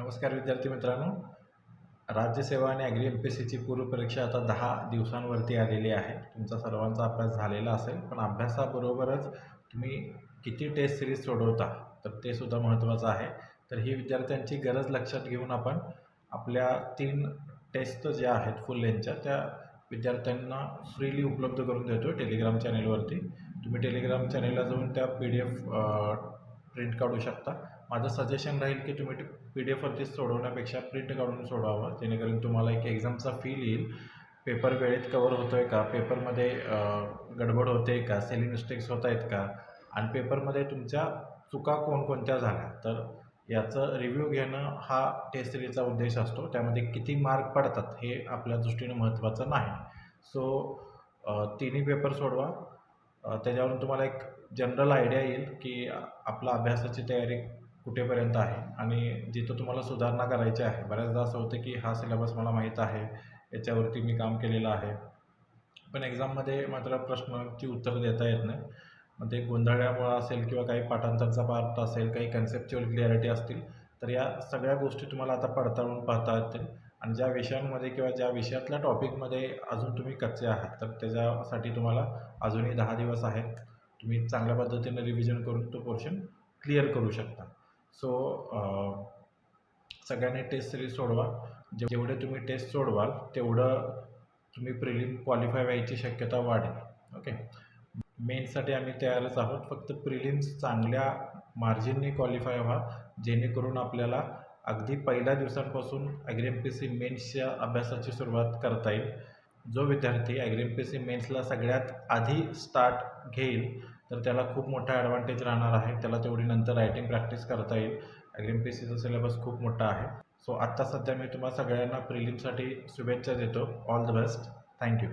नमस्कार विद्यार्थी मित्रांनो. राज्यसेवा आणि ॲग्री एम-पी-एस-सीची पूर्वपरीक्षा आता 10 दिवसांवरती आलेली आहे. तुमचा सर्वांचा अभ्यास झालेला असेल, पण अभ्यासाबरोबरच तुम्ही किती टेस्ट सिरीज सोडवता तर ते सुद्धा महत्त्वाचं आहे. तर ही विद्यार्थ्यांची गरज लक्षात घेऊन आपण आपल्या 3 टेस्ट ज्या आहेत फुल लेंथच्या त्या विद्यार्थ्यांना फ्रीली उपलब्ध करून देतो टेलिग्राम चॅनेलवरती. तुम्ही टेलिग्राम चॅनेलला जाऊन त्या PDF प्रिंट काढू शकता. माझं सजेशन राहील की तुम्ही PDF वरती सोडवण्यापेक्षा प्रिंट काढून सोडवावं, जेणेकरून तुम्हाला एक एक्झामचा फील येईल. पेपर वेळेत कवर होतो आहे का, पेपरमध्ये गडबड होते का, सेलिंग मिस्टेक्स होत आहेत का, आणि पेपरमध्ये तुमच्या चुका कोणकोणत्या झाल्या तर याचं रिव्ह्यू घेणं हा टेस्ट सिरीजचा उद्देश असतो. त्यामध्ये किती मार्क पडतात हे आपल्या दृष्टीनं महत्त्वाचं नाही. सो तिन्ही पेपर सोडवा. त्याच्यावरून तुम्हाला एक जनरल आयडिया येईल की आपला अभ्यासाची तयारी कुठेपर्यंत आहे आणि जिथं तुम्हाला सुधारणा करायची आहे. बऱ्याचदा असं होतं की हा सिलेबस मला माहीत आहे, याच्यावरती मी काम केलेलं आहे, पण एक्झाममध्ये मात्र प्रश्नांची उत्तरं देता येत नाही. मग ते गोंधळल्यामुळं असेल किंवा काही पाठांतरचा पार्ट असेल, काही कन्सेप्च्युअल क्लिअरिटी असतील, तर या सगळ्या गोष्टी तुम्हाला आता पडताळून पाहता येतील. आणि ज्या विषयांमध्ये किंवा ज्या विषयातल्या टॉपिकमध्ये अजून तुम्ही कच्चे आहात तर त्याच्यासाठी तुम्हाला अजूनही 10 दिवस आहेत. तुम्ही चांगल्या पद्धतीने रिव्हिजन करून तो पोर्शन क्लिअर करू शकता. सो सगळ्यांनी टेस्ट सिरीज सोडवा. जेवढे तुम्ही टेस्ट सोडवाल तेवढं तुम्ही प्रिलिम क्वालिफाय व्हायची शक्यता वाढेल. ओके, मेन्ससाठी आम्ही तयारच आहोत. फक्त प्रिलिम्स चांगल्या मार्जिनने क्वालिफाय व्हा, जेणेकरून आपल्याला अगदी पहिल्या दिवसांपासून ॲग्री एम-पी-एस-सी मेन्सच्या अभ्यासाची सुरुवात करता येईल. जो विद्यार्थी ॲग्री एम-पी-एस-सी मेन्सला सगळ्यात आधी स्टार्ट घेईल तर त्याला खूप मोठा ॲडव्हान्टेज राहणार आहे. त्याला तेवढी नंतर रायटिंग प्रॅक्टिस करता येईल. ॲग्री एम-पी-एस-सीचा सिलेबस खूप मोठा आहे. सो आत्ता सध्या मी तुम्हाला सगळ्यांना प्रिलिमसाठी शुभेच्छा देतो. All the best. थँक्यू.